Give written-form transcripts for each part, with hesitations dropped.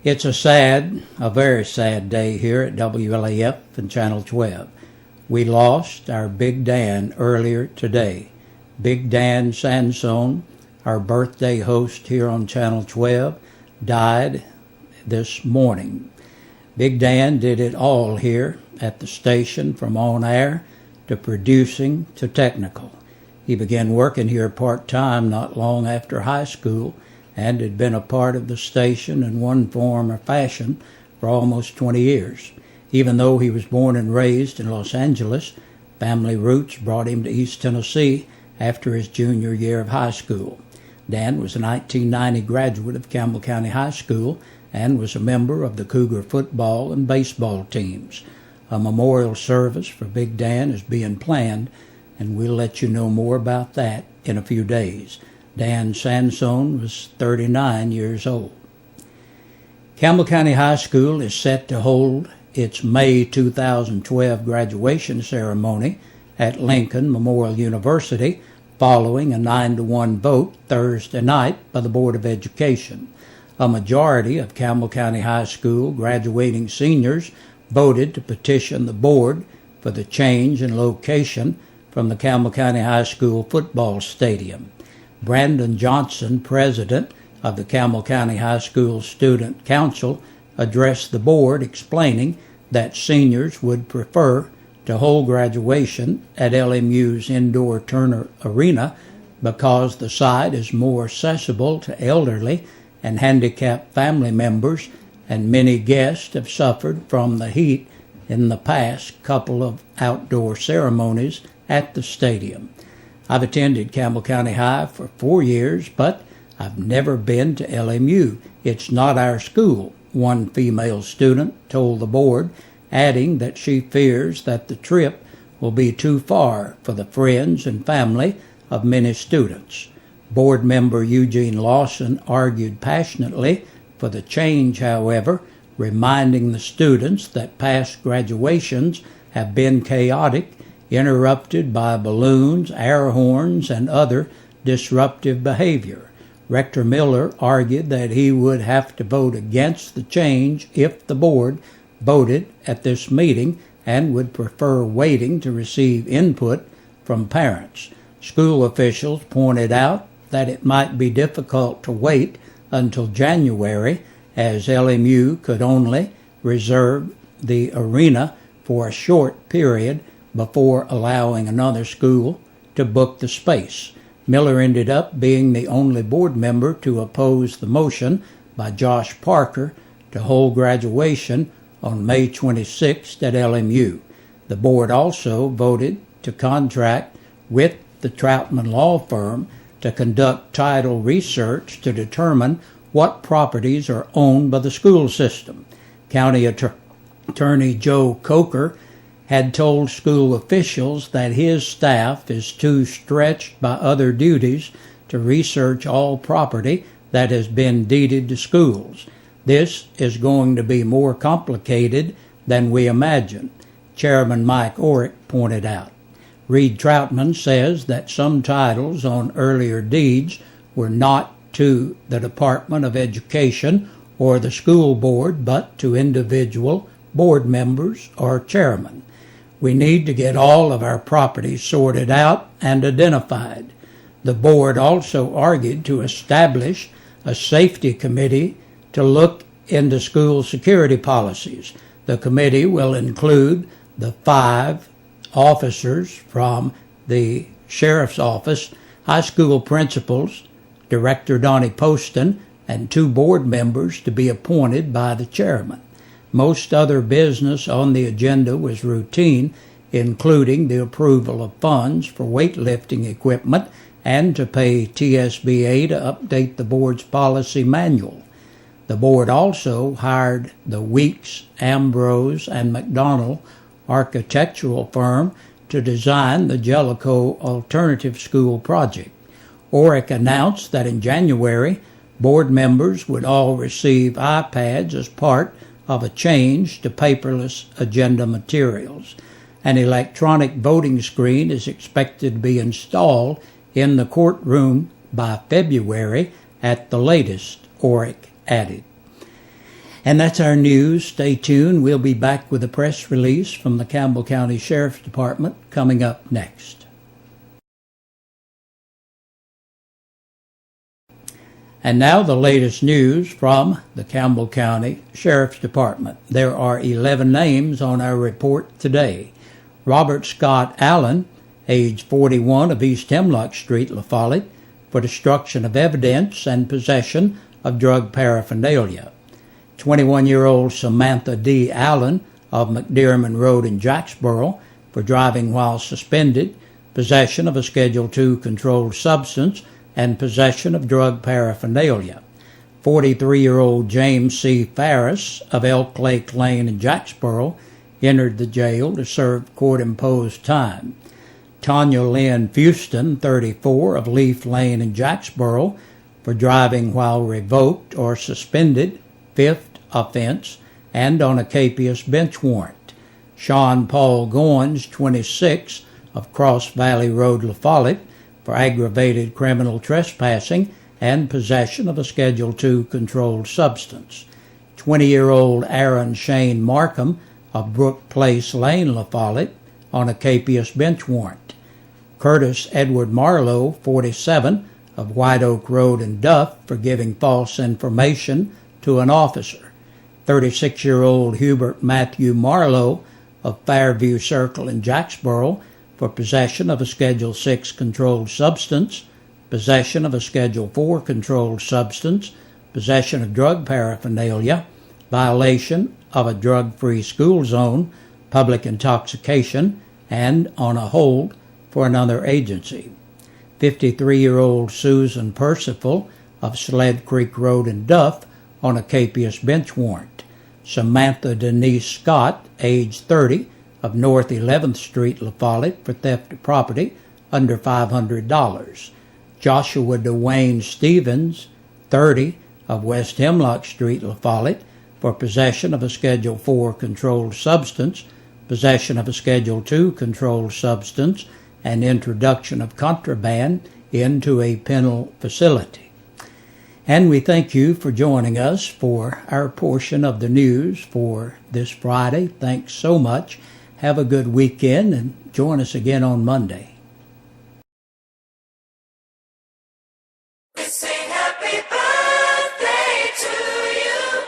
It's a very sad day here at WLAF and Channel 12. We lost our Big Dan earlier today. Big Dan Sansone, our birthday host here on Channel 12, died this morning. Big Dan did it all here at the station, from on air to producing to technical. He began working here part-time not long after high school and had been a part of the station in one form or fashion for almost 20 years. Even though he was born and raised in Los Angeles, family roots brought him to East Tennessee after his junior year of high school. Dan was a 1990 graduate of Campbell County High School and was a member of the Cougar football and baseball teams. A memorial service for Big Dan is being planned, and we'll let you know more about that in a few days. Dan Sansone was 39 years old. Campbell County High School is set to hold its May 2012 graduation ceremony at Lincoln Memorial University following a 9-1 vote Thursday night by the Board of Education. A majority of Campbell County High School graduating seniors voted to petition the board for the change in location from the Campbell County High School football stadium. Brandon Johnson, president of the Campbell County High School Student Council, addressed the board explaining that seniors would prefer to hold graduation at LMU's indoor Turner Arena because the site is more accessible to elderly and handicapped family members, and many guests have suffered from the heat in the past couple of outdoor ceremonies at the stadium. I've attended Campbell County High for 4 years, but I've never been to LMU. It's not our school, one female student told the board, adding that she fears that the trip will be too far for the friends and family of many students. Board member Eugene Lawson argued passionately for the change, however, reminding the students that past graduations have been chaotic, interrupted by balloons, air horns, and other disruptive behavior. Rector Miller argued that he would have to vote against the change if the board voted at this meeting and would prefer waiting to receive input from parents. School officials pointed out that it might be difficult to wait until January, as LMU could only reserve the arena for a short period before allowing another school to book the space. Miller ended up being the only board member to oppose the motion by Josh Parker to hold graduation on May 26th at LMU. The board also voted to contract with the Troutman Law Firm to conduct title research to determine what properties are owned by the school system. County Attorney Joe Coker had told school officials that his staff is too stretched by other duties to research all property that has been deeded to schools. This is going to be more complicated than we imagined, Chairman Mike Orrick pointed out. Reed Troutman says that some titles on earlier deeds were not to the Department of Education or the school board, but to individual board members or chairmen. We need to get all of our properties sorted out and identified. The board also argued to establish a safety committee to look into school security policies. The committee will include the 5 officers from the sheriff's office, high school principals, Director Donnie Poston, and 2 board members to be appointed by the chairman. Most other business on the agenda was routine, including the approval of funds for weightlifting equipment and to pay TSBA to update the board's policy manual. The board also hired the Weeks, Ambrose, and McDonald architectural firm to design the Jellicoe Alternative School project. Orrick announced that in January, board members would all receive iPads as part of a change to paperless agenda materials. An electronic voting screen is expected to be installed in the courtroom by February at the latest, Orrick added. And that's our news. Stay tuned. We'll be back with a press release from the Campbell County Sheriff's Department coming up next. And now the latest news from the Campbell County Sheriff's Department. There are 11 names on our report today. Robert Scott Allen, age 41, of East Hemlock Street, La Follette, for destruction of evidence and possession of drug paraphernalia. 21-year-old Samantha D. Allen of McDermott Road in Jacksboro for driving while suspended, possession of a Schedule II controlled substance, and possession of drug paraphernalia. 43-year-old James C. Farris of Elk Lake Lane in Jacksboro entered the jail to serve court-imposed time. Tanya Lynn Fuston, 34, of Leaf Lane in Jacksboro for driving while revoked or suspended, fifth offense, and on a capious bench warrant. Sean Paul Goins, 26, of Cross Valley Road, La Follette, for aggravated criminal trespassing and possession of a Schedule II controlled substance. 20-year-old Aaron Shane Markham of Brook Place Lane, La Follette, on a capious bench warrant. Curtis Edward Marlowe, 47, of White Oak Road in Duff, for giving false information to an officer. 36-year-old Hubert Matthew Marlowe of Fairview Circle in Jacksboro for possession of a Schedule VI controlled substance, possession of a Schedule IV controlled substance, possession of drug paraphernalia, violation of a drug-free school zone, public intoxication, and on a hold for another agency. 53-year-old Susan Percival of Sled Creek Road in Duff on a capious bench warrant. Samantha Denise Scott, age 30, of North 11th Street, La Follette, for theft of property under $500. Joshua Dwayne Stevens, 30, of West Hemlock Street, La Follette, for possession of a Schedule IV controlled substance, possession of a Schedule II controlled substance, and introduction of contraband into a penal facility. And we thank you for joining us for our portion of the news for this Friday. Thanks so much. Have a good weekend and join us again on Monday. We sing happy birthday to you,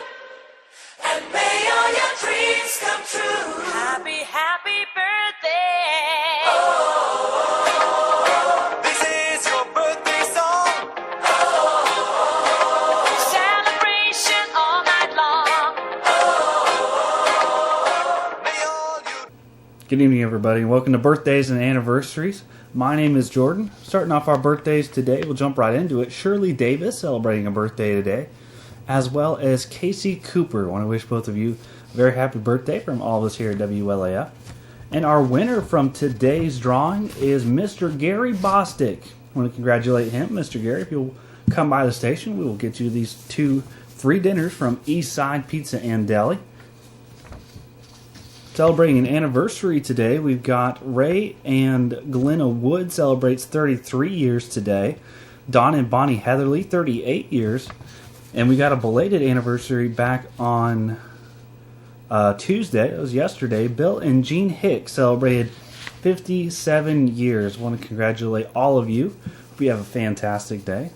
and may all your dreams come true. Happy, happy birthday. Oh, this is your birthday song. Oh, celebration all night long. Oh, may all you. Good evening, everybody, and welcome to Birthdays and Anniversaries. My name is Jordan. Starting off our birthdays today, we'll jump right into it. Shirley Davis celebrating a birthday today, as well as Casey Cooper. I want to wish both of you a very happy birthday from all of us here at WLAF. And our winner from today's drawing is Mr. Gary Bostick. I want to congratulate him. Mr. Gary, if you'll come by the station, we will get you these 2 free dinners from Eastside Pizza and Deli. Celebrating an anniversary today, we've got Ray and Glenna Wood celebrates 33 years today. Don and Bonnie Heatherly, 38 years. And we got a belated anniversary back on Tuesday. It was yesterday. Bill and Jean Hicks celebrated 57 years. I want to congratulate all of you. Hope you have a fantastic day.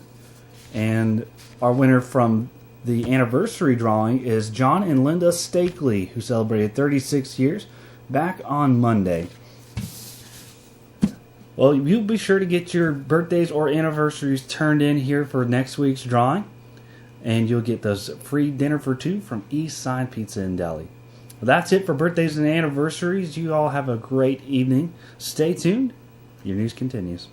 And our winner from the anniversary drawing is John and Linda Stakely, who celebrated 36 years back on Monday. Well, you'll be sure to get your birthdays or anniversaries turned in here for next week's drawing, and you'll get those free dinner for 2 from Eastside Pizza and Deli. Well, that's it for birthdays and anniversaries. You all have a great evening. Stay tuned. Your news continues.